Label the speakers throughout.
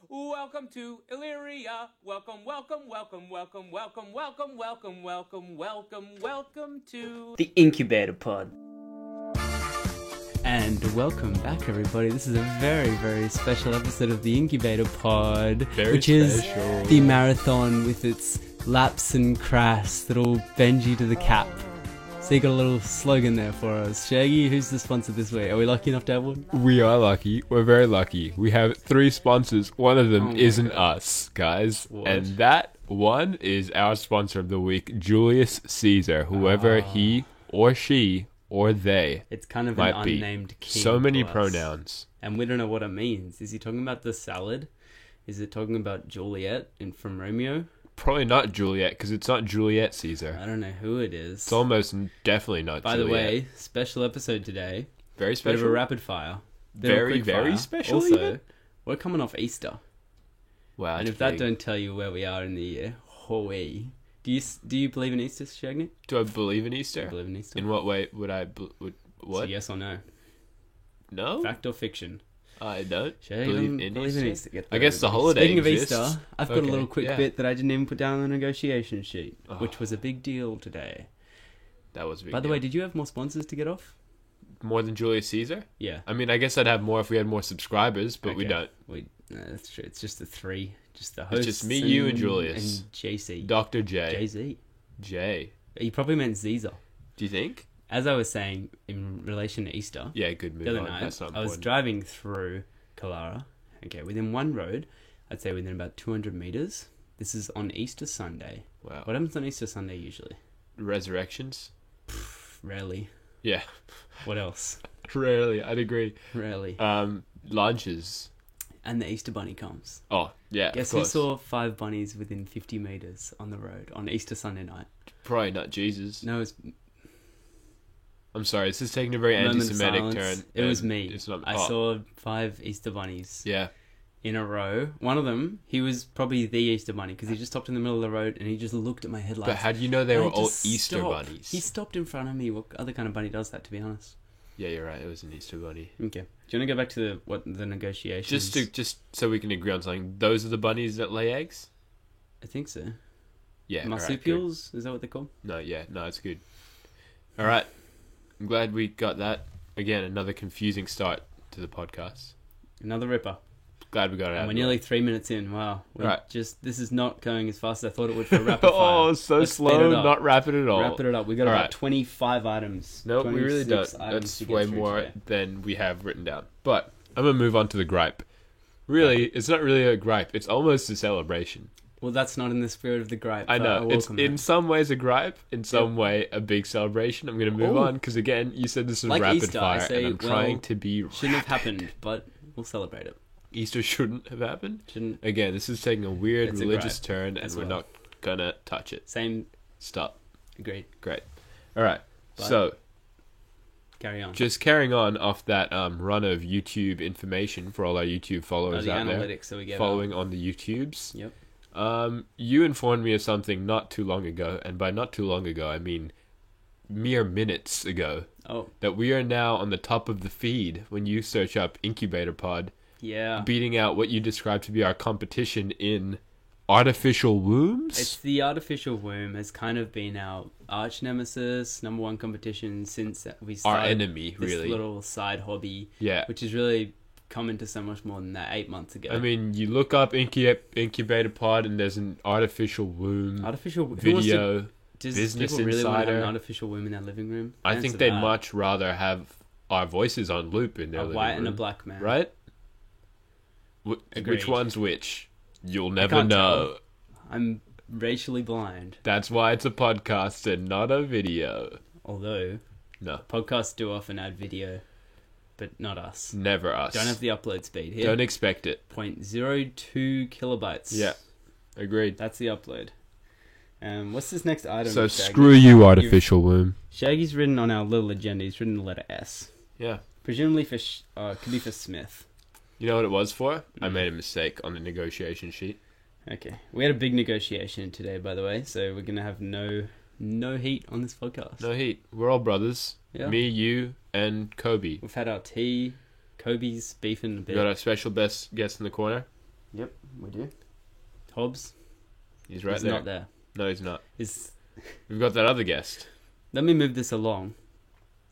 Speaker 1: Welcome to Illyria. Welcome to the Incubator Pod. And welcome back, everybody. This is a very, very special episode of the Incubator Pod, which is the marathon with its laps and crafts that'll bend you to the cap. So you got a little slogan there for us. Shaggy, who's the sponsor this week? Are we lucky enough to have one?
Speaker 2: We are lucky. We're very lucky. We have 3 sponsors. One of them isn't us, guys.
Speaker 1: What?
Speaker 2: And that one is our sponsor of the week, Julius Caesar. Whoever he or she or they
Speaker 1: It's kind of
Speaker 2: might
Speaker 1: an
Speaker 2: be.
Speaker 1: unnamed king.
Speaker 2: So many
Speaker 1: to us.
Speaker 2: pronouns.
Speaker 1: And we don't know what it means. Is he talking about the salad? Is it talking about Juliet from Romeo?
Speaker 2: Probably not Juliet, because it's not Juliet Caesar.
Speaker 1: I don't know who it is.
Speaker 2: It's almost definitely not
Speaker 1: By
Speaker 2: Juliet.
Speaker 1: the way, special episode today.
Speaker 2: Very
Speaker 1: Bit
Speaker 2: special.
Speaker 1: of a rapid fire. Bit of a
Speaker 2: Very,
Speaker 1: quick
Speaker 2: very
Speaker 1: fire.
Speaker 2: special
Speaker 1: Also,
Speaker 2: even?
Speaker 1: we're coming off Easter.
Speaker 2: Wow,
Speaker 1: And
Speaker 2: that's
Speaker 1: if that
Speaker 2: big.
Speaker 1: don't tell you where we are in the year, hoey. Do you believe in Easter, Shagny?
Speaker 2: Do I believe in
Speaker 1: Do
Speaker 2: Easter?
Speaker 1: you believe in Easter?
Speaker 2: In what way would I... what?
Speaker 1: So yes or no?
Speaker 2: No?
Speaker 1: Fact or fiction?
Speaker 2: I don't
Speaker 1: Shaggy
Speaker 2: believe
Speaker 1: doesn't
Speaker 2: in
Speaker 1: believe
Speaker 2: Easter.
Speaker 1: in Easter. Get
Speaker 2: I
Speaker 1: that,
Speaker 2: guess the
Speaker 1: everybody.
Speaker 2: holiday
Speaker 1: Speaking
Speaker 2: exists.
Speaker 1: of Easter, I've got a
Speaker 2: Okay,
Speaker 1: little quick
Speaker 2: yeah.
Speaker 1: bit that I didn't even put down on the negotiation sheet, which
Speaker 2: Oh.
Speaker 1: was a big deal today.
Speaker 2: That was a big
Speaker 1: By the
Speaker 2: deal.
Speaker 1: way, did you have more sponsors to get off?
Speaker 2: More than Julius Caesar?
Speaker 1: Yeah.
Speaker 2: I mean, I guess I'd have more if we had more subscribers, but we
Speaker 1: Okay.
Speaker 2: don't.
Speaker 1: No, that's true. It's just the 3. Just the hosts.
Speaker 2: just me, you, and Julius.
Speaker 1: And JC.
Speaker 2: Dr. J.
Speaker 1: Jay-Z.
Speaker 2: J.
Speaker 1: He probably meant Ziza.
Speaker 2: Do you think?
Speaker 1: As I was saying, in relation to Easter,
Speaker 2: Yeah, good move
Speaker 1: the other
Speaker 2: on.
Speaker 1: night,
Speaker 2: That's not
Speaker 1: I was
Speaker 2: important.
Speaker 1: driving through Kalara. Okay, within one road, I'd say within about 200 meters. This is on Easter Sunday.
Speaker 2: Wow.
Speaker 1: What happens on Easter Sunday usually?
Speaker 2: Resurrections?
Speaker 1: Rarely.
Speaker 2: Yeah.
Speaker 1: What else?
Speaker 2: Rarely, I'd agree.
Speaker 1: Rarely.
Speaker 2: Lunches.
Speaker 1: And the Easter Bunny comes.
Speaker 2: Oh, yeah,
Speaker 1: Guess
Speaker 2: of
Speaker 1: who
Speaker 2: course.
Speaker 1: saw 5 bunnies within 50 meters on the road on Easter Sunday night?
Speaker 2: Probably not Jesus.
Speaker 1: No, it's
Speaker 2: I'm sorry, this is taking a very
Speaker 1: moment of
Speaker 2: anti-Semitic
Speaker 1: silence.
Speaker 2: turn.
Speaker 1: It was
Speaker 2: and
Speaker 1: me.
Speaker 2: It's not,
Speaker 1: I saw 5 Easter bunnies
Speaker 2: Yeah.
Speaker 1: in a row. One of them, he was probably the Easter bunny because he just stopped in the middle of the road and he just looked at my headlights.
Speaker 2: But how do you know they
Speaker 1: And
Speaker 2: were
Speaker 1: I
Speaker 2: all
Speaker 1: just
Speaker 2: Easter
Speaker 1: stopped.
Speaker 2: bunnies?
Speaker 1: He stopped in front of me. What other kind of bunny does that, to be honest?
Speaker 2: Yeah, you're right. It was an Easter bunny.
Speaker 1: Okay. Do you want to go back to the negotiations?
Speaker 2: Just so we can agree on something. Those are the bunnies that lay eggs?
Speaker 1: I think so.
Speaker 2: Yeah. alright, good.
Speaker 1: Marsupials? Is that what they're called?
Speaker 2: No, it's good. All right. I'm glad we got that. Again, another confusing start to the podcast.
Speaker 1: Another ripper.
Speaker 2: Glad we got it
Speaker 1: And
Speaker 2: out.
Speaker 1: we're
Speaker 2: of the
Speaker 1: nearly
Speaker 2: way.
Speaker 1: 3 minutes in. Wow.
Speaker 2: Right.
Speaker 1: This is not going as fast as I thought it would for a rapid fire.
Speaker 2: Oh, so
Speaker 1: Let's speed
Speaker 2: slow,
Speaker 1: it up.
Speaker 2: not rapid at all.
Speaker 1: Wrap it up. We got
Speaker 2: All
Speaker 1: about
Speaker 2: right.
Speaker 1: 25 items.
Speaker 2: No, we really
Speaker 1: 26
Speaker 2: don't.
Speaker 1: items
Speaker 2: That's
Speaker 1: to get
Speaker 2: way
Speaker 1: through
Speaker 2: more
Speaker 1: today.
Speaker 2: than we have written down. But I'm going to move on to the gripe. Really, it's not really a gripe. It's almost a celebration.
Speaker 1: Well, that's not in the spirit of the gripe.
Speaker 2: I
Speaker 1: but
Speaker 2: know. It's
Speaker 1: welcome
Speaker 2: in
Speaker 1: that.
Speaker 2: some ways a gripe, in some way a big celebration. I'm going to move
Speaker 1: Ooh.
Speaker 2: on because, again, you said this was
Speaker 1: Like
Speaker 2: rapid
Speaker 1: Easter, I
Speaker 2: fire,
Speaker 1: say,
Speaker 2: and I'm
Speaker 1: well,
Speaker 2: trying to be
Speaker 1: Shouldn't have
Speaker 2: rapid.
Speaker 1: happened, but we'll celebrate it.
Speaker 2: Easter shouldn't have happened.
Speaker 1: Shouldn't.
Speaker 2: Again, this is taking a weird
Speaker 1: It's a
Speaker 2: religious
Speaker 1: gripe
Speaker 2: turn, and
Speaker 1: as
Speaker 2: we're
Speaker 1: well.
Speaker 2: not going to touch it.
Speaker 1: Same.
Speaker 2: Stop.
Speaker 1: Agreed.
Speaker 2: Great. All right.
Speaker 1: But-
Speaker 2: So,
Speaker 1: Carry on.
Speaker 2: just carrying on off that run of YouTube information for all our YouTube followers
Speaker 1: the
Speaker 2: out there,
Speaker 1: analytics that we get.
Speaker 2: following on the YouTubes.
Speaker 1: Yep.
Speaker 2: You informed me of something not too long ago, and by not too long ago, I mean mere minutes ago,
Speaker 1: Oh,
Speaker 2: that we are now on the top of the feed when you search up Incubator Pod,
Speaker 1: yeah.
Speaker 2: beating out what you described to be our competition in artificial wombs.
Speaker 1: It's the artificial womb has kind of been our arch nemesis, number one competition since we
Speaker 2: our
Speaker 1: started
Speaker 2: enemy,
Speaker 1: this
Speaker 2: really.
Speaker 1: little side hobby,
Speaker 2: Yeah.
Speaker 1: which is really come into so much more than that 8 months ago.
Speaker 2: I mean, you look up Incubator Pod, and there's an artificial womb
Speaker 1: artificial who wants to-
Speaker 2: video.
Speaker 1: Does
Speaker 2: Business
Speaker 1: people really want to have an
Speaker 2: Insider.
Speaker 1: artificial womb in their living room?
Speaker 2: I
Speaker 1: Answer
Speaker 2: think they'd
Speaker 1: that.
Speaker 2: much rather have our voices on loop in their
Speaker 1: a
Speaker 2: living
Speaker 1: white
Speaker 2: room.
Speaker 1: and a black man,
Speaker 2: Right? Which
Speaker 1: Agreed.
Speaker 2: one's which? You'll never
Speaker 1: can't
Speaker 2: know.
Speaker 1: I'm racially blind,
Speaker 2: That's why it's a podcast and not a video.
Speaker 1: although
Speaker 2: No,
Speaker 1: podcasts do often add video, but not us.
Speaker 2: never us.
Speaker 1: Don't have the upload speed here.
Speaker 2: Don't expect it.
Speaker 1: 0.02 kilobytes.
Speaker 2: Yeah. Agreed.
Speaker 1: That's the upload. What's this next item?
Speaker 2: So
Speaker 1: Shaggy?
Speaker 2: screw you, artificial womb.
Speaker 1: Shaggy's written on our little agenda. He's written the letter S.
Speaker 2: Yeah.
Speaker 1: Presumably for could be for Smith.
Speaker 2: You know what it was for? I
Speaker 1: Mm.
Speaker 2: made a mistake on the negotiation sheet.
Speaker 1: Okay, we had a big negotiation today, by the way. So we're gonna have no heat on this podcast.
Speaker 2: No heat. We're all brothers.
Speaker 1: Yeah.
Speaker 2: Me, you, and Kobe.
Speaker 1: We've had our tea. Kobe's beefing a
Speaker 2: We
Speaker 1: bit.
Speaker 2: got our special best guest in the corner.
Speaker 1: Yep, we do. Hobbs.
Speaker 2: He's right
Speaker 1: He's
Speaker 2: there.
Speaker 1: not there.
Speaker 2: No, he's not.
Speaker 1: Is
Speaker 2: We've got that other guest.
Speaker 1: Let me move this along.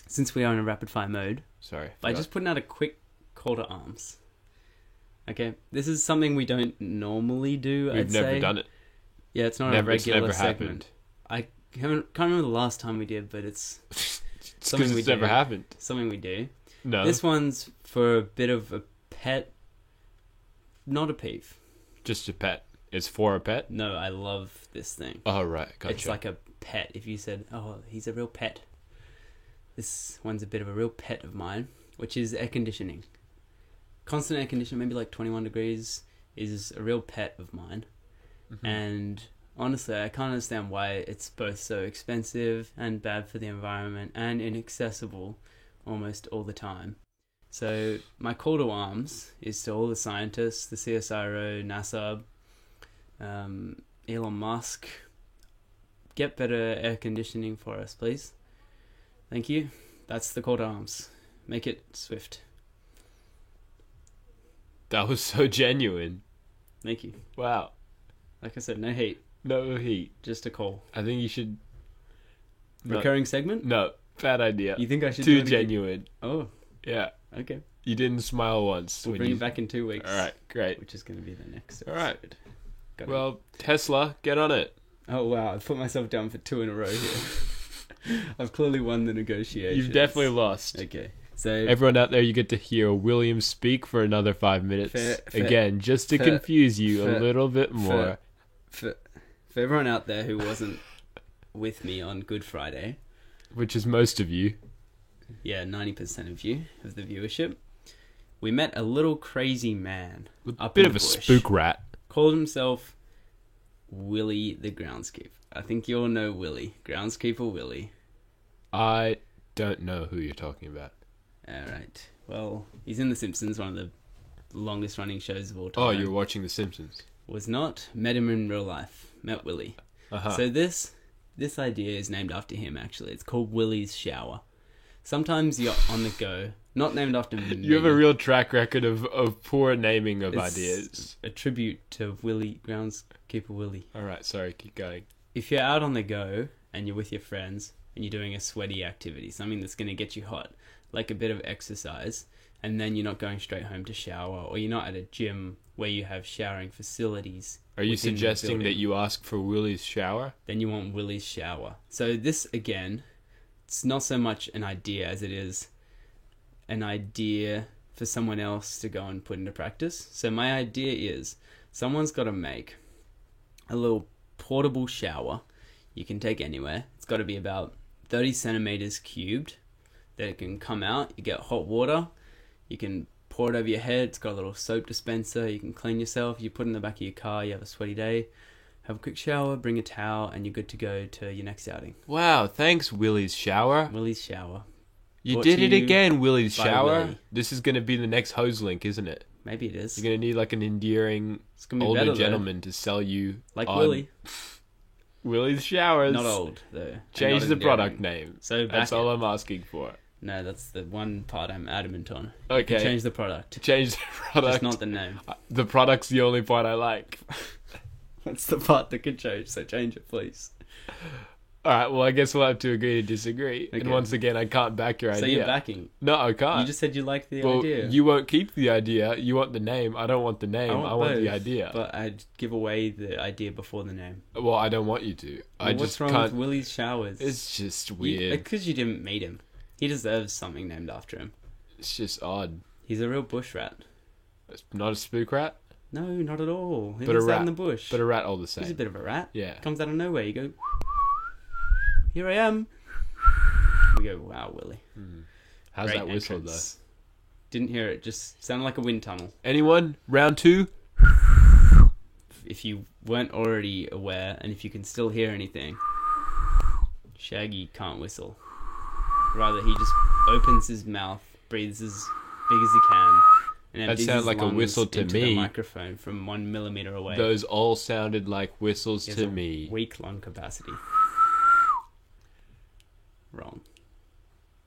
Speaker 1: Since we are in a rapid fire mode,
Speaker 2: Sorry.
Speaker 1: by just putting out a quick call to arms. Okay, this is something we don't normally do.
Speaker 2: We've never done it.
Speaker 1: Yeah, it's not
Speaker 2: Never,
Speaker 1: a
Speaker 2: it's
Speaker 1: regular
Speaker 2: never
Speaker 1: segment. I can't remember the last time we did, but it's something
Speaker 2: Because
Speaker 1: we
Speaker 2: it's never
Speaker 1: do.
Speaker 2: happened.
Speaker 1: Something we do.
Speaker 2: No.
Speaker 1: This one's for a bit of a pet, not a peeve.
Speaker 2: Just a pet. It's for a pet?
Speaker 1: No, I love this thing.
Speaker 2: Oh, right. Gotcha.
Speaker 1: It's like a pet. If you said, oh, he's a real pet. This one's a bit of a real pet of mine, which is air conditioning. Constant air conditioning, maybe like 21 degrees, is a real pet of mine.
Speaker 2: Mm-hmm.
Speaker 1: And honestly, I can't understand why it's both so expensive and bad for the environment and inaccessible almost all the time. So my call to arms is to all the scientists, the CSIRO, NASA, Elon Musk, get better air conditioning for us, please. Thank you. That's the call to arms. Make it swift.
Speaker 2: That was so genuine.
Speaker 1: Thank you.
Speaker 2: Wow.
Speaker 1: Like I said, no hate,
Speaker 2: No heat.
Speaker 1: just a call.
Speaker 2: I think you should...
Speaker 1: Recurring segment?
Speaker 2: No. Bad idea.
Speaker 1: You think I should
Speaker 2: Too
Speaker 1: do it again?
Speaker 2: genuine.
Speaker 1: Oh,
Speaker 2: Yeah.
Speaker 1: okay.
Speaker 2: You didn't smile once.
Speaker 1: We'll
Speaker 2: when
Speaker 1: bring
Speaker 2: you...
Speaker 1: it back in 2 weeks.
Speaker 2: All right. Great.
Speaker 1: Which is going to be the next
Speaker 2: All right.
Speaker 1: episode. Got it.
Speaker 2: Well, Tesla, get on it.
Speaker 1: Oh, wow. I've put myself down for 2 in a row here. I've clearly won the negotiations.
Speaker 2: You've definitely lost.
Speaker 1: Okay. So,
Speaker 2: Everyone out there, you get to hear William speak for another 5 minutes.
Speaker 1: Fair-
Speaker 2: Again, just to
Speaker 1: fair-
Speaker 2: confuse you
Speaker 1: fair-
Speaker 2: a little bit more.
Speaker 1: for everyone out there who wasn't with me on Good Friday,
Speaker 2: Which is most of you.
Speaker 1: yeah, 90% of you, of the viewership, we met a little crazy man.
Speaker 2: A
Speaker 1: Up
Speaker 2: bit
Speaker 1: in
Speaker 2: of a
Speaker 1: the bush.
Speaker 2: spook rat.
Speaker 1: Called himself Willie the Groundskeeper. I think you all know Willie. Groundskeeper Willie.
Speaker 2: I don't know who you're talking about.
Speaker 1: Alright. Well, he's in The Simpsons, one of the longest running shows of all time.
Speaker 2: Oh, you're watching The Simpsons.
Speaker 1: Was not. Met him in real life. Met Willie.
Speaker 2: Uh-huh.
Speaker 1: So this idea is named after him, actually. It's called Willie's Shower. Sometimes you're on the go. Not named after me.
Speaker 2: You have a real track record of poor naming of
Speaker 1: It's
Speaker 2: ideas.
Speaker 1: a tribute to Willie, Groundskeeper Willie.
Speaker 2: Alright, sorry, keep going.
Speaker 1: If you're out on the go and you're with your friends and you're doing a sweaty activity, something that's going to get you hot, like a bit of exercise, and then you're not going straight home to shower, or you're not at a gym where you have showering facilities.
Speaker 2: Are you
Speaker 1: within the
Speaker 2: suggesting that
Speaker 1: building,
Speaker 2: you ask for Willie's shower?
Speaker 1: then you want Willie's Shower. So this, again, it's not so much an idea as it is an idea for someone else to go and put into practice. So my idea is someone's got to make a little portable shower you can take anywhere. It's got to be about 30 centimeters cubed that it can come out. You get hot water. You can pour it over your head. It's got a little soap dispenser. You can clean yourself. You put it in the back of your car. You have a sweaty day. Have a quick shower. Bring a towel. And you're good to go to your next outing.
Speaker 2: Wow, thanks, Willie's shower.
Speaker 1: Willie's Shower.
Speaker 2: You
Speaker 1: Brought
Speaker 2: did
Speaker 1: to
Speaker 2: it
Speaker 1: you
Speaker 2: again, Willie's
Speaker 1: by
Speaker 2: shower.
Speaker 1: Willie.
Speaker 2: This is going to be the next hose link, isn't it?
Speaker 1: Maybe it is.
Speaker 2: You're going to need like an endearing
Speaker 1: It's going to be
Speaker 2: older
Speaker 1: better,
Speaker 2: gentleman to sell you
Speaker 1: though. Like
Speaker 2: on
Speaker 1: Willie.
Speaker 2: Willie's Showers.
Speaker 1: Not old, though. and
Speaker 2: Change
Speaker 1: not
Speaker 2: the
Speaker 1: endearing.
Speaker 2: product name.
Speaker 1: So back
Speaker 2: That's all
Speaker 1: it.
Speaker 2: I'm asking for.
Speaker 1: No, that's the one part I'm adamant on.
Speaker 2: Okay.
Speaker 1: Change the product.
Speaker 2: Change the product.
Speaker 1: Just not the name.
Speaker 2: The product's the only part I like.
Speaker 1: That's the part that could change, so change it, please.
Speaker 2: Alright, well, I guess we'll have to agree to disagree.
Speaker 1: Okay.
Speaker 2: And once again, I can't back your
Speaker 1: So
Speaker 2: idea.
Speaker 1: you're backing.
Speaker 2: No, I can't.
Speaker 1: You just said you liked the
Speaker 2: well,
Speaker 1: idea.
Speaker 2: you won't keep the idea. You want the name. I don't want the name. I want the
Speaker 1: both,
Speaker 2: idea.
Speaker 1: But I'd give away the idea before the name.
Speaker 2: Well, I don't want you to. I
Speaker 1: Well,
Speaker 2: just
Speaker 1: what's wrong
Speaker 2: can't.
Speaker 1: with Willie's Showers?
Speaker 2: It's just weird.
Speaker 1: Because you didn't meet him. He deserves something named after him.
Speaker 2: It's just odd.
Speaker 1: He's a real bush rat.
Speaker 2: It's not a spook rat,
Speaker 1: No, not at all. He
Speaker 2: But a
Speaker 1: lives out
Speaker 2: rat.
Speaker 1: in the bush.
Speaker 2: but a rat all the
Speaker 1: He's a
Speaker 2: same.
Speaker 1: bit of a rat.
Speaker 2: Yeah.
Speaker 1: Comes out of nowhere. You go, here I am. We go, wow, Willie.
Speaker 2: How's
Speaker 1: Great
Speaker 2: that whistle
Speaker 1: entrance. Didn't hear it. Just sounded like a wind tunnel.
Speaker 2: though? Anyone? Round 2?
Speaker 1: If you weren't already aware, and if you can still hear anything, Shaggy can't whistle. Rather, he just opens his mouth, breathes as big as he can, and
Speaker 2: That
Speaker 1: empties
Speaker 2: sounded
Speaker 1: his
Speaker 2: like a
Speaker 1: lungs
Speaker 2: whistle to
Speaker 1: into
Speaker 2: me.
Speaker 1: the microphone from 1 millimeter away.
Speaker 2: Those all sounded like whistles
Speaker 1: He has
Speaker 2: to
Speaker 1: a
Speaker 2: me.
Speaker 1: Weak lung capacity. Wrong.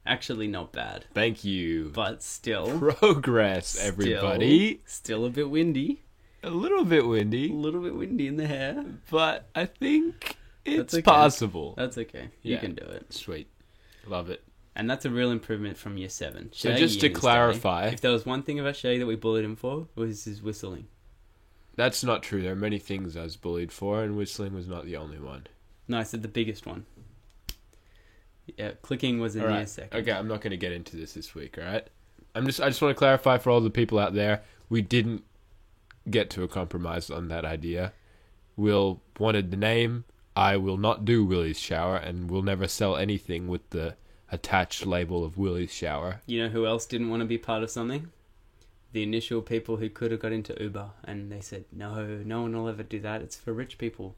Speaker 1: Actually, not bad,
Speaker 2: Thank you.
Speaker 1: but still,
Speaker 2: Progress, everybody.
Speaker 1: still a bit windy.
Speaker 2: A little bit
Speaker 1: A
Speaker 2: windy,
Speaker 1: little bit windy in the hair.
Speaker 2: but I think it's
Speaker 1: okay.
Speaker 2: possible.
Speaker 1: That's okay. You can do it.
Speaker 2: Sweet. Love it.
Speaker 1: And that's a real improvement from year 7.
Speaker 2: So
Speaker 1: Shaggy
Speaker 2: just to
Speaker 1: in his
Speaker 2: clarify...
Speaker 1: day, if there was one thing about Shaggy that we bullied him for, it was his whistling.
Speaker 2: That's not true. There are many things I was bullied for, and whistling was not the only one.
Speaker 1: No, I said the biggest one. Yeah, clicking was in year 2nd.
Speaker 2: Okay, I'm not going to get into this week, alright? I just want to clarify for all the people out there, we didn't get to a compromise on that idea. Will wanted the name. I will not do Willie's Shower, and will never sell anything with the attached label of Willie's Shower.
Speaker 1: You know who else didn't want to be part of something? The initial people who could have got into Uber, and they said, no one will ever do that. It's for rich people.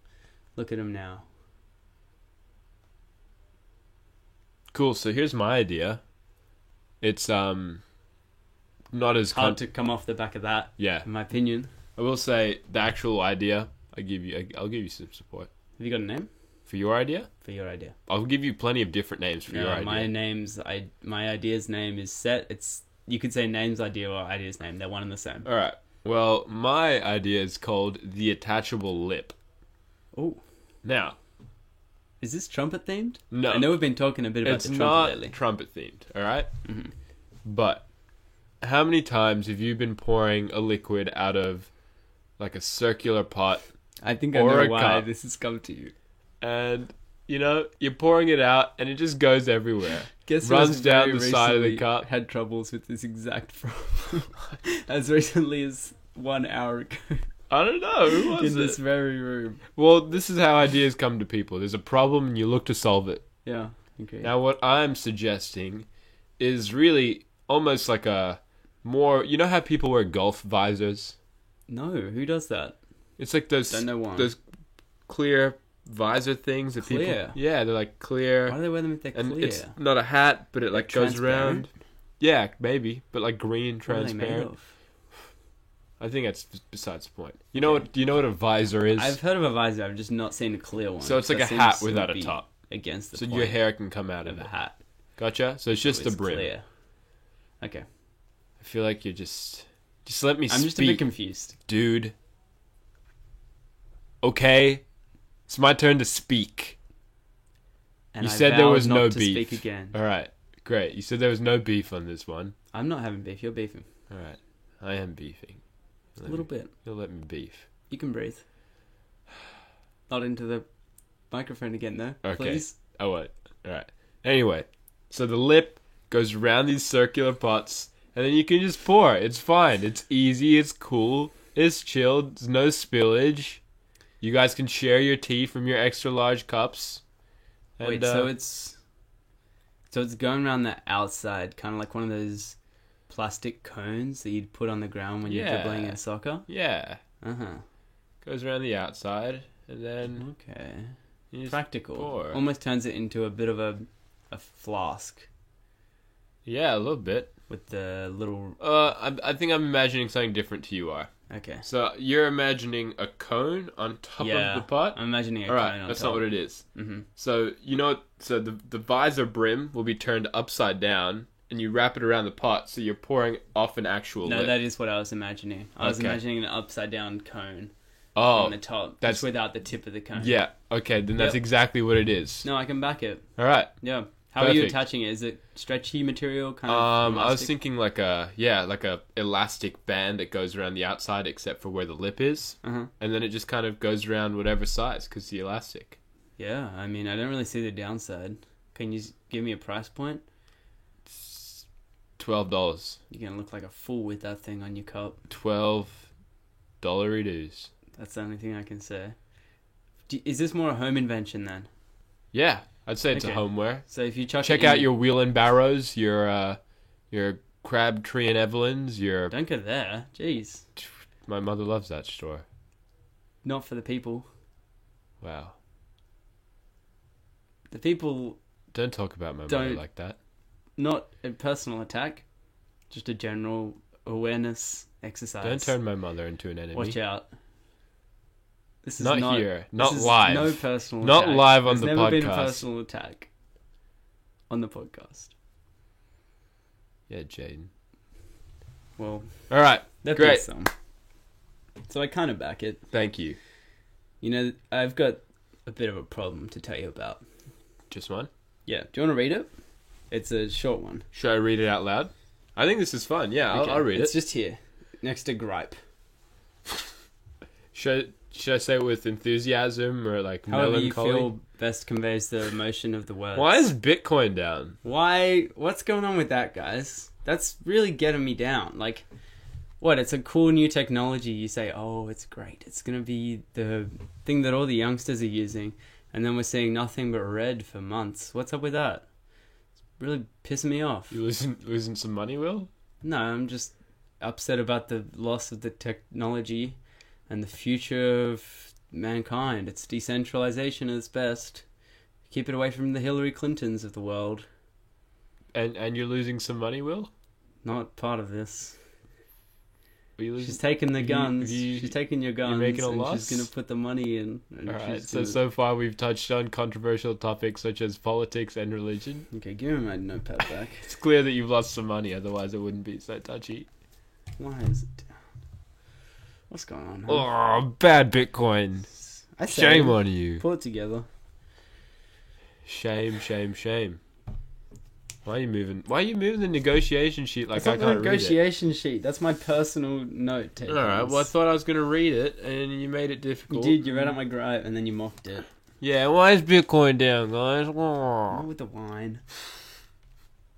Speaker 1: Look at them now.
Speaker 2: Cool, so here's my idea. It's not as...
Speaker 1: Hard to come off the back of that,
Speaker 2: yeah.
Speaker 1: in my opinion.
Speaker 2: I will say, the actual idea, I'll give you some support.
Speaker 1: Have you got a name?
Speaker 2: For your idea?
Speaker 1: For your idea.
Speaker 2: I'll give you plenty of different names for your idea.
Speaker 1: My idea's name is set. You could say name's idea or idea's name. They're one and the same.
Speaker 2: Alright. Well, my idea is called the attachable lip.
Speaker 1: Oh.
Speaker 2: Now.
Speaker 1: Is this trumpet themed?
Speaker 2: No.
Speaker 1: I know we've been talking a bit about the trumpet lately.
Speaker 2: It's not trumpet themed, alright?
Speaker 1: Mm-hmm.
Speaker 2: But, how many times have you been pouring a liquid out of, like, a circular pot?
Speaker 1: I think I know why this has come to you.
Speaker 2: And, you're pouring it out and it just goes everywhere.
Speaker 1: Guess
Speaker 2: runs down the side of the cup.
Speaker 1: Had troubles with this exact problem as recently as 1 hour ago.
Speaker 2: I don't know. Who was
Speaker 1: in
Speaker 2: it?
Speaker 1: this very room.
Speaker 2: Well, this is how ideas come to people. There's a problem and you look to solve it.
Speaker 1: Yeah. Okay.
Speaker 2: Now, what I'm suggesting is really almost like a more... You know how people wear golf visors?
Speaker 1: No. Who does that?
Speaker 2: It's like those...
Speaker 1: Don't know why.
Speaker 2: Those clear visor things that
Speaker 1: clear.
Speaker 2: people... Yeah, they're like clear.
Speaker 1: Why do they wear them if they're
Speaker 2: and
Speaker 1: clear?
Speaker 2: It's not a hat, but it like goes around. Yeah, maybe, but like green, transparent.
Speaker 1: What are they made of?
Speaker 2: I think that's besides the point. You know what? Do you know what a visor is?
Speaker 1: I've heard of a visor. I've just not seen a clear one.
Speaker 2: So it's like a hat without a top.
Speaker 1: Against the
Speaker 2: so
Speaker 1: point
Speaker 2: your hair can come out of
Speaker 1: a
Speaker 2: it.
Speaker 1: hat.
Speaker 2: Gotcha. So it's just the brim.
Speaker 1: Clear. Okay.
Speaker 2: I feel like you're just let me speak.
Speaker 1: I'm just a bit confused,
Speaker 2: dude. Okay, it's my turn to speak.
Speaker 1: And
Speaker 2: you
Speaker 1: I
Speaker 2: said there was
Speaker 1: vowed
Speaker 2: no
Speaker 1: not to
Speaker 2: beef.
Speaker 1: Speak again.
Speaker 2: All right, great. You said there was no beef on this one.
Speaker 1: I'm not having beef. You're beefing.
Speaker 2: All right, I am beefing.
Speaker 1: A little bit.
Speaker 2: You'll let me beef.
Speaker 1: You can breathe. Not into the microphone again, though.
Speaker 2: Okay.
Speaker 1: Please.
Speaker 2: Oh, wait. All right. Anyway, so the lip goes around these circular pots, and then you can just pour. It's fine. It's easy. It's cool. It's chilled. There's no spillage. You guys can share your tea from your extra large cups. And,
Speaker 1: Wait, so it's going around the outside, kind of like one of those plastic cones that you'd put on the ground when you're dribbling in soccer?
Speaker 2: Yeah.
Speaker 1: Uh-huh.
Speaker 2: Goes around the outside, and then...
Speaker 1: Okay.
Speaker 2: You just
Speaker 1: Practical.
Speaker 2: pour.
Speaker 1: Almost turns it into a bit of a flask.
Speaker 2: Yeah, a little bit.
Speaker 1: With the little...
Speaker 2: I think I'm imagining something different to you are.
Speaker 1: Okay.
Speaker 2: So you're imagining a cone on top of the pot?
Speaker 1: I'm imagining a cone on top.
Speaker 2: That's not what it is.
Speaker 1: Mm-hmm.
Speaker 2: So, so the visor brim will be turned upside down, and you wrap it around the pot, so you're pouring off an actual lip.
Speaker 1: that is what I was imagining. I was imagining an upside down cone
Speaker 2: Oh,
Speaker 1: on the top,
Speaker 2: that's
Speaker 1: just without the tip of the cone.
Speaker 2: Yeah, okay, then that's exactly what it is.
Speaker 1: No, I can back it.
Speaker 2: All right.
Speaker 1: Yeah. How are you
Speaker 2: Perfect.
Speaker 1: attaching it? Is it stretchy material? Kind of
Speaker 2: I was thinking like a elastic band that goes around the outside except for where the lip is.
Speaker 1: Uh-huh.
Speaker 2: And then it just kind of goes around whatever size because the elastic.
Speaker 1: Yeah, I mean, I don't really see the downside. Can you give me a price point?
Speaker 2: It's $12.
Speaker 1: You're going to look like a fool with that thing on your cup.
Speaker 2: $12 dues.
Speaker 1: That's the only thing I can say. Is this more a home invention then?
Speaker 2: Yeah, I'd say it's a homeware.
Speaker 1: So if you
Speaker 2: check out your Wheel and Barrows, your Crabtree and Evelyn's, your...
Speaker 1: Don't go there. Jeez.
Speaker 2: My mother loves that store.
Speaker 1: Not for the people.
Speaker 2: Wow.
Speaker 1: The people...
Speaker 2: Don't talk about my mother like that.
Speaker 1: Not a personal attack. Just a general awareness exercise.
Speaker 2: Don't turn my mother into an enemy.
Speaker 1: Watch out. This is
Speaker 2: not here. Not
Speaker 1: this
Speaker 2: live.
Speaker 1: Is no personal
Speaker 2: not
Speaker 1: attack.
Speaker 2: live on
Speaker 1: There's
Speaker 2: the
Speaker 1: never
Speaker 2: podcast.
Speaker 1: Been a personal attack on the podcast.
Speaker 2: Yeah, Jaden.
Speaker 1: Well,
Speaker 2: all right.
Speaker 1: that
Speaker 2: great.
Speaker 1: some. So I kind of back it.
Speaker 2: Thank you.
Speaker 1: You know, I've got a bit of a problem to tell you about.
Speaker 2: Just one?
Speaker 1: Yeah. Do you want to read it? It's a short one.
Speaker 2: Should I read it out loud? I think this is fun. Yeah,
Speaker 1: Okay.
Speaker 2: I'll read
Speaker 1: It's
Speaker 2: it.
Speaker 1: just here, next to gripe.
Speaker 2: Should I say it with enthusiasm or like
Speaker 1: However you
Speaker 2: melancholy?
Speaker 1: feel best conveys the emotion of the words.
Speaker 2: Why is Bitcoin down?
Speaker 1: Why? What's going on with that, guys? That's really getting me down. Like, what? It's a cool new technology. You say, oh, it's great. It's going to be the thing that all the youngsters are using. And then we're seeing nothing but red for months. What's up with that? It's really pissing me off.
Speaker 2: You losing some money, Will?
Speaker 1: No, I'm just upset about the loss of the technology and the future of mankind. It's decentralization at its best. Keep it away from the Hillary Clintons of the world.
Speaker 2: And you're losing some money, Will?
Speaker 1: Not part of this.
Speaker 2: Are you losing?
Speaker 1: She's taking the guns. She's taking your guns.
Speaker 2: making a
Speaker 1: and
Speaker 2: loss?
Speaker 1: She's going to put the money in. And
Speaker 2: Alright,
Speaker 1: she's
Speaker 2: so
Speaker 1: gonna...
Speaker 2: far we've touched on controversial topics such as politics and religion.
Speaker 1: Okay, give me my notepad back.
Speaker 2: It's clear that you've lost some money, otherwise it wouldn't be so touchy.
Speaker 1: Why is it down? What's going on? Huh?
Speaker 2: Oh, bad Bitcoin.
Speaker 1: I say,
Speaker 2: Shame on you.
Speaker 1: pull it together.
Speaker 2: Shame, shame, shame. Why are you moving the negotiation sheet like
Speaker 1: It's
Speaker 2: I
Speaker 1: not the
Speaker 2: can't read it?
Speaker 1: negotiation sheet. That's my personal note taking.
Speaker 2: Alright, well I thought I was going to read it and you made it
Speaker 1: You
Speaker 2: difficult.
Speaker 1: did. You read out my gripe and then you mocked it.
Speaker 2: Yeah, why is Bitcoin down, guys?
Speaker 1: Enough with the wine.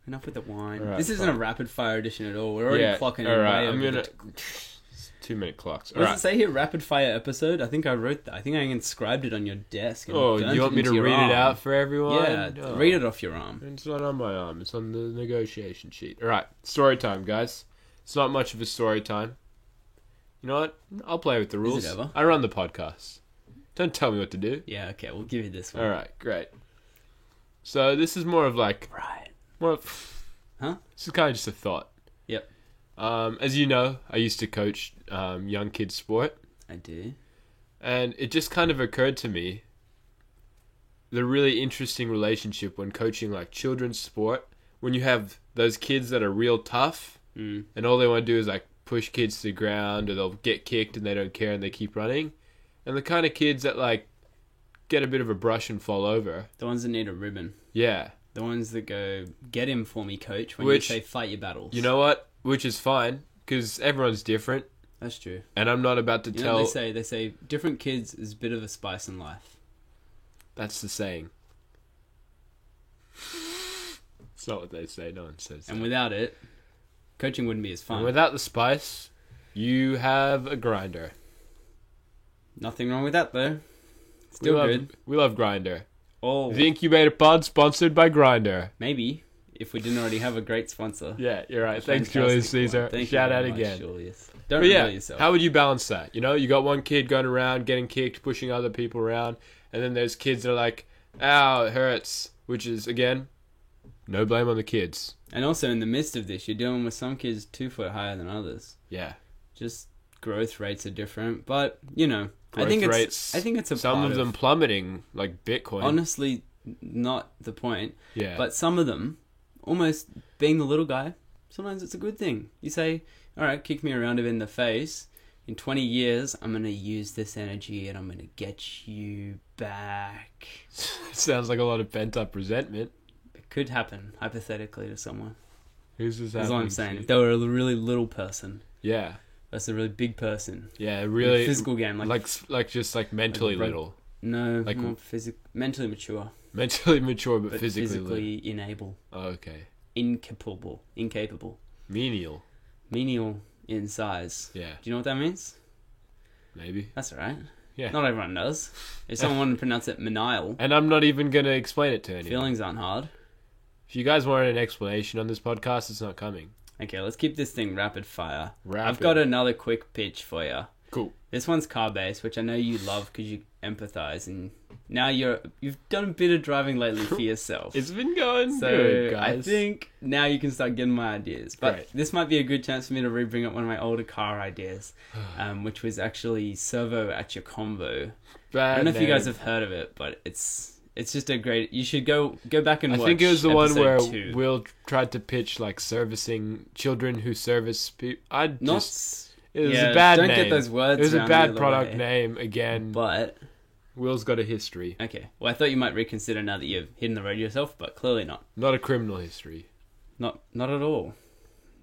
Speaker 1: Enough with the wine.
Speaker 2: Alright,
Speaker 1: this isn't
Speaker 2: fine.
Speaker 1: a rapid fire edition at all. We're already clocking in
Speaker 2: alright,
Speaker 1: way
Speaker 2: I'm
Speaker 1: over
Speaker 2: gonna...
Speaker 1: the
Speaker 2: 2-minute clocks.
Speaker 1: What does
Speaker 2: Alright.
Speaker 1: it say here? Rapid fire episode? I think I wrote that. I think I inscribed it on your desk. And
Speaker 2: Oh,
Speaker 1: burnt
Speaker 2: you want
Speaker 1: it
Speaker 2: me
Speaker 1: into
Speaker 2: to
Speaker 1: your
Speaker 2: read
Speaker 1: arm.
Speaker 2: it out for everyone?
Speaker 1: Yeah,
Speaker 2: Oh.
Speaker 1: read it off your arm.
Speaker 2: It's not on my arm. It's on the negotiation sheet. Alright, story time, guys. It's not much of a story time. You know what? I'll play with the rules.
Speaker 1: ever?
Speaker 2: I run the podcast. Don't tell me what to do.
Speaker 1: Yeah, okay, we'll give you this one.
Speaker 2: Alright, great. So this is more of like...
Speaker 1: Right.
Speaker 2: More of,
Speaker 1: Huh?
Speaker 2: This is kind of just a thought.
Speaker 1: Yep.
Speaker 2: As you know, I used to coach young kids sport.
Speaker 1: I do.
Speaker 2: And it just kind of occurred to me the really interesting relationship when coaching like children's sport, when you have those kids that are real tough and all they want to do is like push kids to the ground or they'll get kicked and they don't care and they keep running, and the kind of kids that like get a bit of a brush and fall over.
Speaker 1: The ones that need a ribbon.
Speaker 2: Yeah.
Speaker 1: The ones that go, get him for me, coach, when
Speaker 2: Which,
Speaker 1: you say fight your battles.
Speaker 2: You know what? Which is fine, because everyone's different.
Speaker 1: That's true.
Speaker 2: And I'm not about to
Speaker 1: You know
Speaker 2: tell...
Speaker 1: what they say different kids is a bit of a spice in life.
Speaker 2: That's the saying. It's not what they say. No one says that.
Speaker 1: And without it, coaching wouldn't be as fun.
Speaker 2: And without the spice, you have a grinder.
Speaker 1: Nothing wrong with that, though. Still good.
Speaker 2: We love Grinder.
Speaker 1: Oh,
Speaker 2: The Incubator Pod, sponsored by Grinder.
Speaker 1: maybe, if we didn't already have a great sponsor.
Speaker 2: Yeah, you're right. Thanks,
Speaker 1: Fantastic
Speaker 2: Julius
Speaker 1: one.
Speaker 2: Caesar.
Speaker 1: Thank you
Speaker 2: Shout out
Speaker 1: very much,
Speaker 2: again.
Speaker 1: Julius. Don't
Speaker 2: But yeah,
Speaker 1: reveal yourself.
Speaker 2: how would you balance that? You know, you got one kid going around, getting kicked, pushing other people around, and then there's kids that are like, ow, it hurts. Which is, again, no blame on the kids.
Speaker 1: And also, in the midst of this, you're dealing with some kids 2 foot higher than others.
Speaker 2: Yeah.
Speaker 1: Just growth rates are different, but you know, I
Speaker 2: Growth
Speaker 1: think
Speaker 2: rates,
Speaker 1: it's a
Speaker 2: some
Speaker 1: part
Speaker 2: of them plummeting, like Bitcoin.
Speaker 1: honestly not the point.
Speaker 2: Yeah.
Speaker 1: But some of them, almost being the little guy, sometimes it's a good thing. You say, all right, kick me around in the face. In 20 years, I'm going to use this energy and I'm going to get you back.
Speaker 2: Sounds like a lot of pent-up resentment.
Speaker 1: It could happen, hypothetically, to someone.
Speaker 2: Who's this
Speaker 1: That's what I'm
Speaker 2: happening
Speaker 1: saying.
Speaker 2: to?
Speaker 1: If they were a really little person,
Speaker 2: Yeah.
Speaker 1: that's a really big person.
Speaker 2: Yeah, really.
Speaker 1: Physical game.
Speaker 2: Like just like mentally
Speaker 1: like
Speaker 2: little.
Speaker 1: No,
Speaker 2: like-
Speaker 1: more mentally mature.
Speaker 2: Mentally mature, but,
Speaker 1: But
Speaker 2: physically
Speaker 1: physically enable.
Speaker 2: little. Oh, okay.
Speaker 1: Incapable.
Speaker 2: Menial.
Speaker 1: Menial in size.
Speaker 2: Yeah,
Speaker 1: Do you know what that means?
Speaker 2: maybe.
Speaker 1: That's alright.
Speaker 2: Yeah.
Speaker 1: Not everyone does. If someone wanted to pronounce it menial,
Speaker 2: And I'm not even going to explain it to anyone.
Speaker 1: feelings aren't hard.
Speaker 2: If you guys wanted an explanation on this podcast, it's not coming.
Speaker 1: Okay, let's keep this thing rapid fire.
Speaker 2: Rapid.
Speaker 1: I've got another quick pitch for you.
Speaker 2: Cool.
Speaker 1: This one's car based, which I know you love because you empathize, and now you've done a bit of driving lately for yourself.
Speaker 2: It's been going
Speaker 1: So
Speaker 2: good,
Speaker 1: I
Speaker 2: guys.
Speaker 1: think now you can start getting my ideas. But
Speaker 2: Great.
Speaker 1: this might be a good chance for me to re-bring up one of my older car ideas, which was actually Servo at your Convo.
Speaker 2: Bad
Speaker 1: I don't know if you
Speaker 2: name.
Speaker 1: guys have heard of it, but it's just a great. You should go back and
Speaker 2: I
Speaker 1: watch.
Speaker 2: think it was the one where
Speaker 1: episode 2.
Speaker 2: Will tried to pitch like servicing children who service people.
Speaker 1: Not.
Speaker 2: It It was
Speaker 1: Yeah,
Speaker 2: a bad
Speaker 1: don't
Speaker 2: name.
Speaker 1: get those words
Speaker 2: It was a
Speaker 1: around
Speaker 2: bad
Speaker 1: the other
Speaker 2: product
Speaker 1: way.
Speaker 2: name again.
Speaker 1: But
Speaker 2: Will's got a history,
Speaker 1: okay, well, I thought you might reconsider now that you've hidden the road yourself, but clearly not.
Speaker 2: not a criminal history.
Speaker 1: Not at all.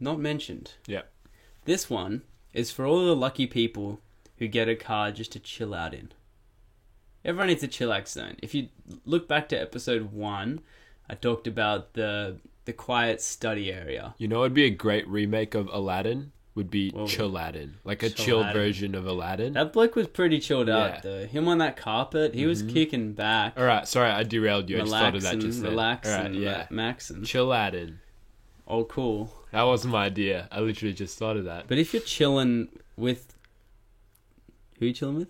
Speaker 1: Not mentioned.
Speaker 2: Yeah.
Speaker 1: This one is for all the lucky people who get a car just to chill out in. Everyone needs a chillax zone. If you look back to episode 1, I talked about the quiet study area.
Speaker 2: You know, it'd be a great remake of Aladdin. Would be
Speaker 1: Whoa.
Speaker 2: Chilladdin, like a chilled
Speaker 1: Chilladdin.
Speaker 2: version of Aladdin.
Speaker 1: That bloke was pretty chilled
Speaker 2: Yeah.
Speaker 1: out, though. Him on that carpet, he was kicking back.
Speaker 2: All right, sorry, I derailed you. I just thought of that just then.
Speaker 1: Relax
Speaker 2: All right,
Speaker 1: and
Speaker 2: yeah,
Speaker 1: max and
Speaker 2: Chilladdin.
Speaker 1: all cool.
Speaker 2: That wasn't my idea. I literally just thought of that.
Speaker 1: But if you're chilling with... Who are you chilling with?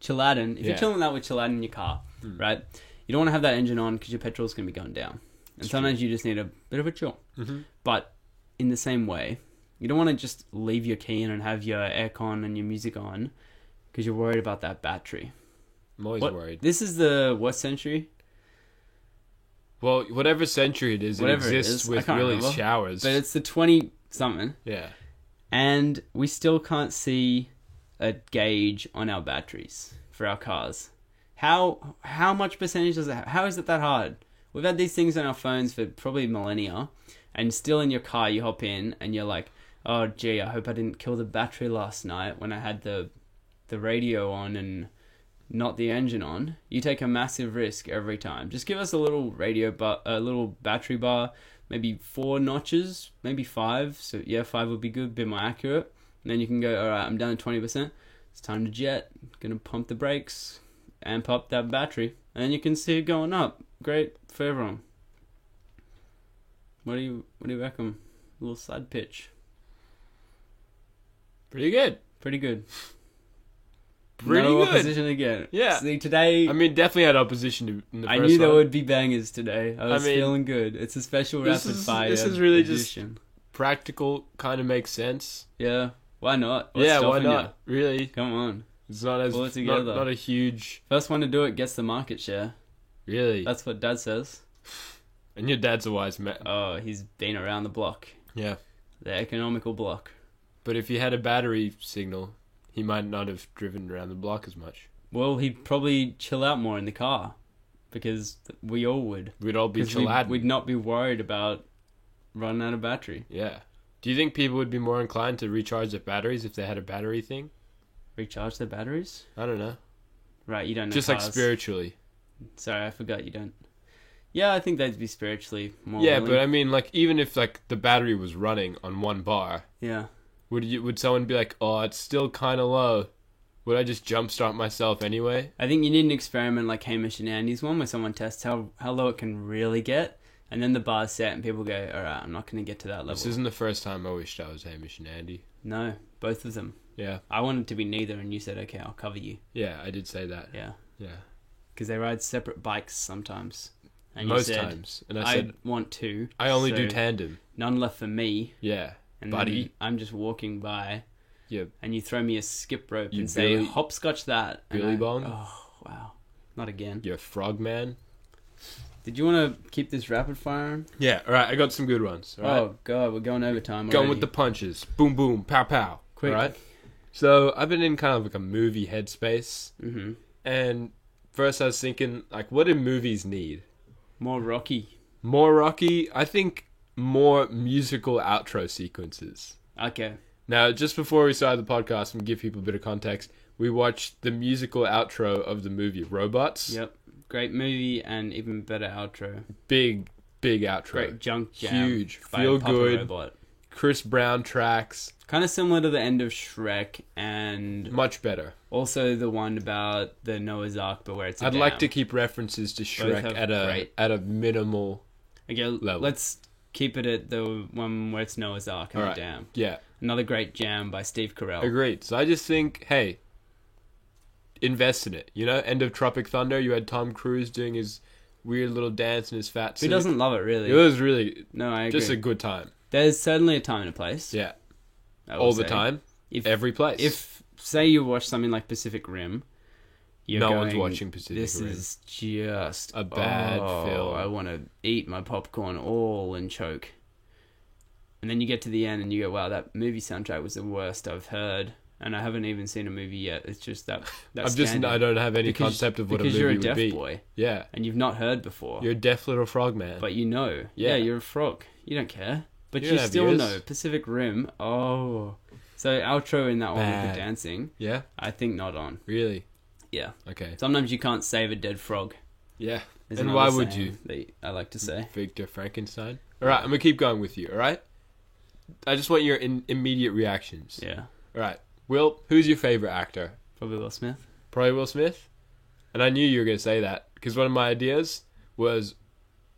Speaker 1: Chilladdin. If
Speaker 2: Yeah.
Speaker 1: you're chilling out with Chilladdin in your car, right, you don't want to have that engine on because your petrol's going to be going down. And sometimes you just need a bit of a chill.
Speaker 2: Mm-hmm.
Speaker 1: But in the same way, you don't want to just leave your key in and have your aircon and your music on because you're worried about that battery.
Speaker 2: I'm always worried.
Speaker 1: This is the what century?
Speaker 2: Well, whatever century it is,
Speaker 1: Whatever
Speaker 2: it
Speaker 1: it
Speaker 2: exists
Speaker 1: is, I
Speaker 2: with
Speaker 1: can't
Speaker 2: really
Speaker 1: remember.
Speaker 2: showers.
Speaker 1: But it's the 20-something.
Speaker 2: Yeah.
Speaker 1: And we still can't see a gauge on our batteries for our cars. How much percentage does it have? How is it that hard? We've had these things on our phones for probably millennia, and still in your car you hop in and you're like, oh gee, I hope I didn't kill the battery last night when I had the radio on and not the engine on. You take a massive risk every time. Just give us a little a little battery bar, maybe 4 notches, maybe 5. So yeah, 5 would be good, a bit more accurate. And then you can go, all right, I'm down to 20%. It's time to jet. Gonna pump the brakes, amp up that battery, and then you can see it going up. Great for everyone. What do you reckon? A little side pitch.
Speaker 2: Pretty good.
Speaker 1: Pretty good.
Speaker 2: Pretty
Speaker 1: no
Speaker 2: good.
Speaker 1: opposition again.
Speaker 2: Yeah.
Speaker 1: See, today
Speaker 2: I mean, definitely had opposition in the first
Speaker 1: I knew there
Speaker 2: one.
Speaker 1: would be bangers today. I was
Speaker 2: mean,
Speaker 1: feeling good. It's a special
Speaker 2: this
Speaker 1: rapid
Speaker 2: is-
Speaker 1: fire.
Speaker 2: this is really
Speaker 1: edition.
Speaker 2: Practical kind of makes sense.
Speaker 1: Yeah. Why not? What's
Speaker 2: Yeah, why
Speaker 1: stopping
Speaker 2: not? Really?
Speaker 1: you? Come on.
Speaker 2: It's not as
Speaker 1: Pull it together.
Speaker 2: not a huge...
Speaker 1: First one to do it gets the market share.
Speaker 2: Really?
Speaker 1: That's what Dad says.
Speaker 2: And your dad's a wise man.
Speaker 1: Oh, he's been around the block.
Speaker 2: Yeah.
Speaker 1: The economical block.
Speaker 2: But if he had a battery signal, he might not have driven around the block as much.
Speaker 1: Well, he'd probably chill out more in the car. Because we all would.
Speaker 2: We'd all be
Speaker 1: 'Cause
Speaker 2: chilladding.
Speaker 1: we'd not be worried about running out of battery.
Speaker 2: Yeah. Do you think people would be more inclined to recharge their batteries if they had a battery thing?
Speaker 1: Recharge their batteries?
Speaker 2: I don't know.
Speaker 1: Right, you don't know
Speaker 2: Just
Speaker 1: cars.
Speaker 2: like spiritually.
Speaker 1: Sorry, I forgot you don't. Yeah, I think they'd be spiritually more
Speaker 2: Yeah,
Speaker 1: willing.
Speaker 2: but I mean, like, even if like the battery was running on one bar,
Speaker 1: Yeah.
Speaker 2: would someone be like, oh, it's still kind of low? Would I just jumpstart myself anyway?
Speaker 1: I think you need an experiment like Hamish and Andy's one where someone tests how low it can really get, and then the bar's set and people go, alright, I'm not going to get to that level.
Speaker 2: This isn't the first time I wished I was Hamish and Andy.
Speaker 1: No, both of them.
Speaker 2: Yeah.
Speaker 1: I wanted to be neither, and you said, okay, I'll cover you.
Speaker 2: Yeah, I did say that.
Speaker 1: Yeah.
Speaker 2: Yeah.
Speaker 1: Because they ride separate bikes sometimes. And
Speaker 2: Most
Speaker 1: you said,
Speaker 2: times. And I said,
Speaker 1: want to.
Speaker 2: I only
Speaker 1: so
Speaker 2: do tandem.
Speaker 1: None left for me.
Speaker 2: Yeah.
Speaker 1: And
Speaker 2: Buddy.
Speaker 1: then I'm just walking by.
Speaker 2: Yeah.
Speaker 1: And you throw me a skip rope
Speaker 2: You
Speaker 1: and say,
Speaker 2: Billy-
Speaker 1: hopscotch that. And
Speaker 2: Billy Bong?
Speaker 1: Oh, wow. Not again.
Speaker 2: You're a frogman.
Speaker 1: Did you want to keep this rapid fire on?
Speaker 2: Yeah, alright, I got some good ones. All right?
Speaker 1: Oh, God, we're going overtime
Speaker 2: Going
Speaker 1: already.
Speaker 2: with the punches. Boom, boom, pow, pow.
Speaker 1: Quick.
Speaker 2: Alright? So, I've been in kind of like a movie headspace.
Speaker 1: Mm-hmm.
Speaker 2: And first I was thinking, like, what do movies need?
Speaker 1: More Rocky.
Speaker 2: More Rocky? I think more musical outro sequences.
Speaker 1: Okay.
Speaker 2: Now, just before we started the podcast, and give people a bit of context, we watched the musical outro of the movie Robots.
Speaker 1: Yep. Great movie and even better outro.
Speaker 2: Big outro.
Speaker 1: Great junk jam.
Speaker 2: Huge.
Speaker 1: By
Speaker 2: Feel
Speaker 1: Papa
Speaker 2: good.
Speaker 1: Robot.
Speaker 2: Chris Brown tracks.
Speaker 1: Kind of similar to the end of Shrek and
Speaker 2: Much better.
Speaker 1: also the one about the Noah's Ark, but where it's a
Speaker 2: I'd like to
Speaker 1: dam.
Speaker 2: keep references to
Speaker 1: Both
Speaker 2: Shrek
Speaker 1: have
Speaker 2: at a minimal.
Speaker 1: Okay,
Speaker 2: level.
Speaker 1: let's keep it at the one where it's Noah's Ark and
Speaker 2: Alright.
Speaker 1: the dam.
Speaker 2: Yeah,
Speaker 1: Another great jam by Steve Carell.
Speaker 2: agreed. So I just think, hey, invest in it. You know, end of Tropic Thunder, you had Tom Cruise doing his weird little dance in his fat
Speaker 1: Who
Speaker 2: suit.
Speaker 1: doesn't love it, really?
Speaker 2: It was really
Speaker 1: No, I agree.
Speaker 2: just a good time.
Speaker 1: There's certainly a time and a place.
Speaker 2: Yeah,
Speaker 1: I will
Speaker 2: all the
Speaker 1: say.
Speaker 2: time,
Speaker 1: If
Speaker 2: every place.
Speaker 1: If, say, you watch something like Pacific Rim, you're
Speaker 2: No
Speaker 1: going,
Speaker 2: one's watching Pacific
Speaker 1: this
Speaker 2: Rim.
Speaker 1: is just
Speaker 2: A bad film.
Speaker 1: I want to eat my popcorn all and choke. And then you get to the end and you go, wow, that movie soundtrack was the worst I've heard. And I haven't even seen a movie yet. It's just that
Speaker 2: I don't have any concept of what a movie would be.
Speaker 1: Because you're a deaf boy.
Speaker 2: Yeah.
Speaker 1: And you've not heard before.
Speaker 2: You're a deaf little frog man.
Speaker 1: But you know. Yeah, you're a frog. You don't care. But
Speaker 2: You
Speaker 1: you
Speaker 2: don't have
Speaker 1: still
Speaker 2: ears.
Speaker 1: know. Pacific Rim. Oh. So outro in that one with
Speaker 2: Bad.
Speaker 1: the dancing,
Speaker 2: Yeah?
Speaker 1: I think not on.
Speaker 2: Really?
Speaker 1: Yeah.
Speaker 2: Okay.
Speaker 1: Sometimes you can't save a dead frog.
Speaker 2: Yeah.
Speaker 1: There's
Speaker 2: And
Speaker 1: another
Speaker 2: why would
Speaker 1: saying that I like to say.
Speaker 2: Victor Frankenstein. Alright, I'm going to keep going with you, alright? I just want your immediate reactions.
Speaker 1: Yeah.
Speaker 2: Alright. Will, who's your favorite actor?
Speaker 1: Probably Will Smith.
Speaker 2: Probably Will Smith? And I knew you were going to say that, because one of my ideas was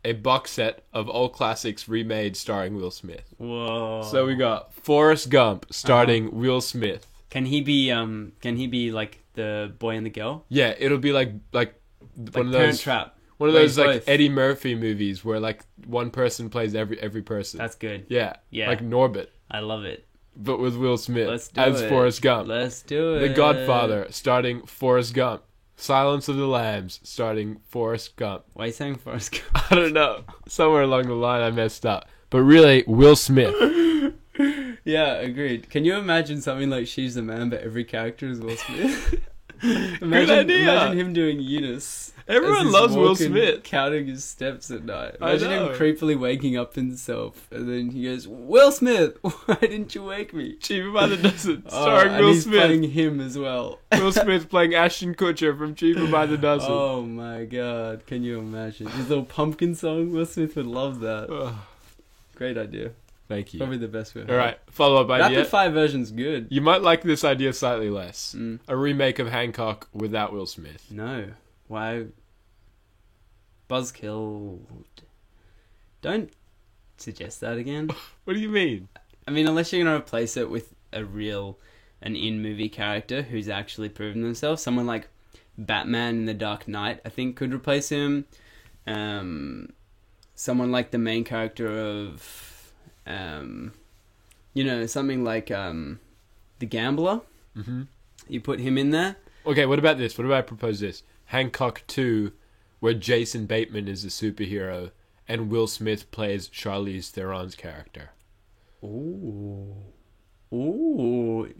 Speaker 2: a box set of old classics remade starring Will Smith.
Speaker 1: Whoa.
Speaker 2: So we got Forrest Gump starring Will Smith.
Speaker 1: Can he be like the boy and the girl?
Speaker 2: Yeah, it'll be like one of
Speaker 1: Parent
Speaker 2: those
Speaker 1: Trap.
Speaker 2: one of
Speaker 1: Where
Speaker 2: those
Speaker 1: he's
Speaker 2: like
Speaker 1: both.
Speaker 2: Eddie Murphy movies where like one person plays every person.
Speaker 1: That's good.
Speaker 2: Yeah.
Speaker 1: Yeah.
Speaker 2: Like Norbit,
Speaker 1: I love it.
Speaker 2: but with Will Smith
Speaker 1: Let's do
Speaker 2: as
Speaker 1: it.
Speaker 2: Forrest Gump.
Speaker 1: Let's do it.
Speaker 2: The Godfather starting Forrest Gump. Silence of the Lambs starting Forrest Gump.
Speaker 1: Why are you saying Forrest Gump?
Speaker 2: I don't know. Somewhere along the line I messed up. But really, Will Smith.
Speaker 1: Yeah, agreed. Can you imagine something like She's the Man, but every character is Will Smith? Imagine him doing Eunice.
Speaker 2: Everyone
Speaker 1: as he's
Speaker 2: loves Will
Speaker 1: walking,
Speaker 2: Smith.
Speaker 1: counting his steps at night.
Speaker 2: I
Speaker 1: Imagine him
Speaker 2: know.
Speaker 1: creepily waking up himself, and then he goes, "Will Smith, why didn't you wake me?"
Speaker 2: Cheaper by the Dozen
Speaker 1: Oh,
Speaker 2: starring
Speaker 1: and
Speaker 2: Will
Speaker 1: he's
Speaker 2: Smith.
Speaker 1: playing him as well.
Speaker 2: Will Smith playing Ashton Kutcher from Cheaper by the Dozen.
Speaker 1: Oh my god, can you imagine? His little pumpkin song, Will Smith would love that.
Speaker 2: Ugh.
Speaker 1: Great idea.
Speaker 2: Thank you.
Speaker 1: Probably the best we've
Speaker 2: All right, follow-up
Speaker 1: Rapid
Speaker 2: idea.
Speaker 1: fire version's good.
Speaker 2: You might like this idea slightly less.
Speaker 1: Mm.
Speaker 2: A remake of Hancock without Will Smith.
Speaker 1: No. Why? Buzzkill. Don't suggest that again.
Speaker 2: What do you mean?
Speaker 1: I mean, unless you're going to replace it with an in-movie character who's actually proven themselves. Someone like Batman in The Dark Knight, I think, could replace him. Someone like the main character of, something like The Gambler.
Speaker 2: Mm-hmm.
Speaker 1: You put him in there.
Speaker 2: Okay, what about this? What about I propose this? Hancock 2, where Jason Bateman is the superhero and Will Smith plays Charlize Theron's character.
Speaker 1: Ooh.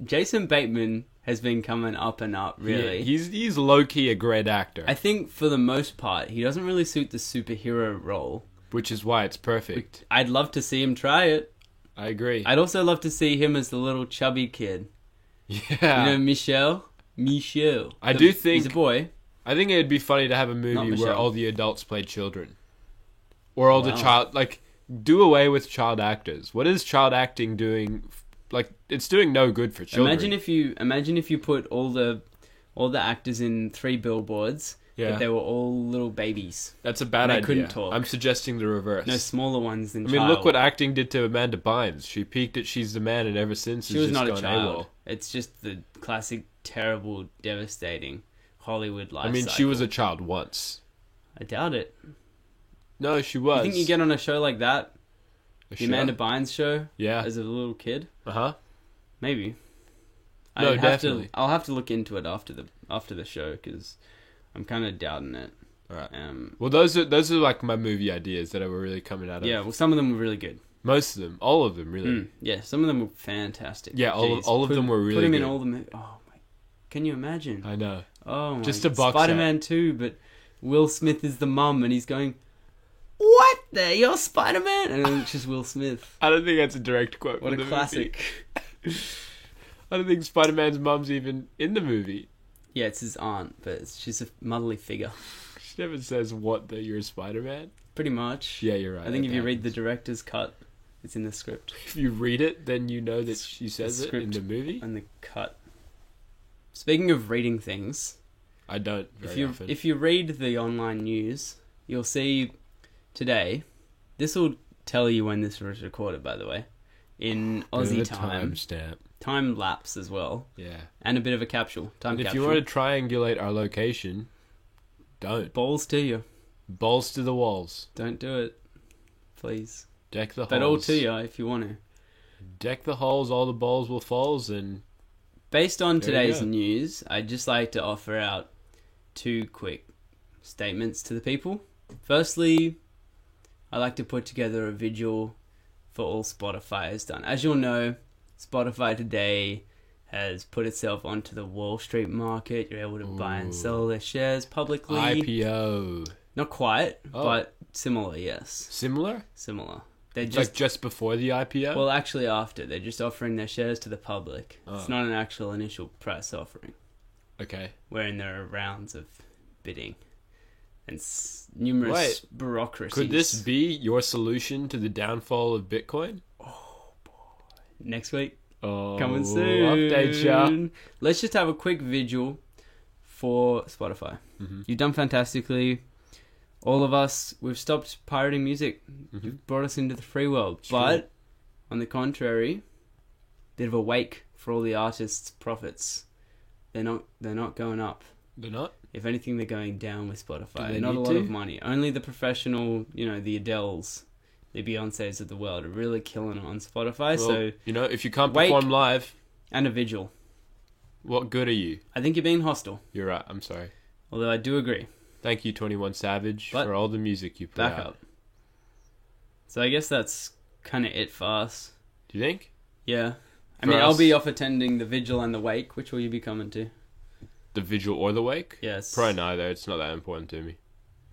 Speaker 1: Jason Bateman has been coming up and up, really.
Speaker 2: Yeah, he's low-key a great actor,
Speaker 1: I think for the most part, he doesn't really suit the superhero role.
Speaker 2: which is why it's perfect.
Speaker 1: I'd love to see him try it.
Speaker 2: I agree.
Speaker 1: I'd also love to see him as the little chubby kid.
Speaker 2: Yeah.
Speaker 1: You know, Michelle?
Speaker 2: I do think...
Speaker 1: He's a boy.
Speaker 2: I think it'd be funny to have a
Speaker 1: Not
Speaker 2: movie
Speaker 1: Michelle.
Speaker 2: where all the adults play children. Or all the
Speaker 1: Wow.
Speaker 2: child... Like, do away with child actors. What is child acting doing? Like, it's doing no good for children.
Speaker 1: Imagine if you put all the actors in 3 billboards,
Speaker 2: Yeah.
Speaker 1: but they were all little babies.
Speaker 2: That's a bad
Speaker 1: They
Speaker 2: idea.
Speaker 1: couldn't talk.
Speaker 2: I'm suggesting the reverse.
Speaker 1: No, smaller ones than
Speaker 2: I mean,
Speaker 1: child.
Speaker 2: look what acting did to Amanda Bynes. She peaked at She's the Man, and ever since
Speaker 1: She
Speaker 2: has
Speaker 1: was
Speaker 2: just
Speaker 1: not a
Speaker 2: gone
Speaker 1: child.
Speaker 2: AWOL.
Speaker 1: It's just the classic, terrible, devastating Hollywood life
Speaker 2: I mean, she
Speaker 1: cycle.
Speaker 2: was a child once.
Speaker 1: I doubt it.
Speaker 2: No, she was.
Speaker 1: You think you get on a show like that?
Speaker 2: A
Speaker 1: The
Speaker 2: show?
Speaker 1: Amanda Bynes show?
Speaker 2: Yeah.
Speaker 1: As a little kid?
Speaker 2: Uh-huh.
Speaker 1: Maybe.
Speaker 2: No,
Speaker 1: I'll
Speaker 2: definitely.
Speaker 1: I'll have to look into it after the show, because I'm kind of doubting it.
Speaker 2: Alright. Well, those are like my movie ideas that were really coming out of...
Speaker 1: Yeah, well, some of them were really good.
Speaker 2: Most of them. All of them, really.
Speaker 1: Yeah, some of them were fantastic.
Speaker 2: Yeah, all of them were really
Speaker 1: Put him
Speaker 2: good.
Speaker 1: in all the... Oh, my... Can you imagine?
Speaker 2: I know.
Speaker 1: Oh, my...
Speaker 2: Just a box
Speaker 1: Spider-Man 2, but Will Smith is the mum, and he's going, "What? There, you're Spider-Man?" And then it's just Will Smith.
Speaker 2: I don't think that's a direct quote
Speaker 1: What
Speaker 2: from
Speaker 1: a
Speaker 2: the
Speaker 1: classic.
Speaker 2: movie. I don't think Spider-Man's mum's even in the movie.
Speaker 1: Yeah, it's his aunt, but she's a motherly figure.
Speaker 2: She never says that you're Spider-Man.
Speaker 1: Pretty much.
Speaker 2: Yeah, you're right.
Speaker 1: I think if
Speaker 2: that
Speaker 1: you read the
Speaker 2: happens.
Speaker 1: director's cut, it's in the script.
Speaker 2: If you read it, then you know that she says it in
Speaker 1: script
Speaker 2: the movie.
Speaker 1: And the cut. Speaking of reading things,
Speaker 2: I don't very often.
Speaker 1: if you read the online news, you'll see today. This will tell you when this was recorded, by the way, in Aussie time.
Speaker 2: Timestamp.
Speaker 1: Time lapse as well,
Speaker 2: Yeah.
Speaker 1: and a bit of a capsule. Time
Speaker 2: And if
Speaker 1: capsule.
Speaker 2: you want to triangulate our location, don't.
Speaker 1: Balls to you.
Speaker 2: Balls to the walls.
Speaker 1: Don't do it, please.
Speaker 2: Deck the
Speaker 1: But all
Speaker 2: holes.
Speaker 1: to you if you want to.
Speaker 2: Deck the holes, all the balls will falls, and
Speaker 1: Based on
Speaker 2: There you
Speaker 1: today's
Speaker 2: go.
Speaker 1: news, I'd just like to offer out 2 quick statements to the people. Firstly, I like to put together a vigil for all Spotify has done. As you'll know, Spotify today has put itself onto the Wall Street market. You're able to buy and sell their shares publicly.
Speaker 2: IPO.
Speaker 1: Not quite, but similar, yes.
Speaker 2: Similar?
Speaker 1: Similar. They're
Speaker 2: just before the IPO?
Speaker 1: Well, actually after. They're just offering their shares to the public. It's not an actual initial price offering.
Speaker 2: Okay.
Speaker 1: Wherein there are rounds of bidding and numerous bureaucracies.
Speaker 2: Could this be your solution to the downfall of Bitcoin?
Speaker 1: Oh, boy. Next week.
Speaker 2: Coming
Speaker 1: soon.
Speaker 2: Update ya.
Speaker 1: Let's just have a quick vigil for Spotify.
Speaker 2: Mm-hmm.
Speaker 1: You've done fantastically. All of us, we've stopped pirating music.
Speaker 2: Mm-hmm.
Speaker 1: You've brought us into the free world. But, on the contrary, bit of a wake for all the artists' profits. They're not going up.
Speaker 2: They're not?
Speaker 1: If anything, they're going down with Spotify.
Speaker 2: They're
Speaker 1: not a lot of money. Only the professional, the Adeles, the Beyoncés of the world are really killing it on Spotify.
Speaker 2: Well,
Speaker 1: so
Speaker 2: if you can't perform live,
Speaker 1: and a vigil.
Speaker 2: What good are you?
Speaker 1: I think you're being hostile.
Speaker 2: You're right. I'm sorry.
Speaker 1: Although I do agree.
Speaker 2: Thank you, 21 Savage, for all the music you put out.
Speaker 1: Back up. So I guess that's kind of it for us.
Speaker 2: Do you think?
Speaker 1: Yeah. I'll be off attending the vigil and the wake. Which will you be coming to?
Speaker 2: The vigil or the wake?
Speaker 1: Yes.
Speaker 2: Probably neither. It's not that important to me.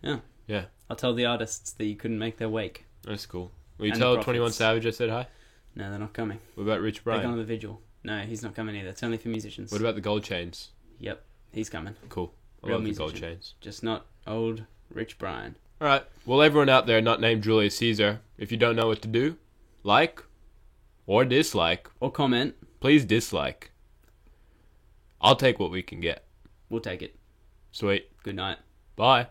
Speaker 1: Yeah.
Speaker 2: Yeah.
Speaker 1: I'll tell the artists that you couldn't make their wake.
Speaker 2: That's cool. Will you tell 21 Savage I said hi?
Speaker 1: No, they're not coming.
Speaker 2: What about Rich Brian?
Speaker 1: They're going to the vigil. No, he's not coming either. It's only for musicians.
Speaker 2: What about the Gold Chains?
Speaker 1: Yep, he's coming.
Speaker 2: Cool. I
Speaker 1: Real
Speaker 2: love
Speaker 1: musician.
Speaker 2: the Gold Chains.
Speaker 1: Just not old Rich Brian.
Speaker 2: Alright. Well, everyone out there not named Julius Caesar, if you don't know what to do, like or dislike.
Speaker 1: Or comment.
Speaker 2: Please dislike. I'll take what we can get.
Speaker 1: We'll take it.
Speaker 2: Sweet.
Speaker 1: Good night.
Speaker 2: Bye.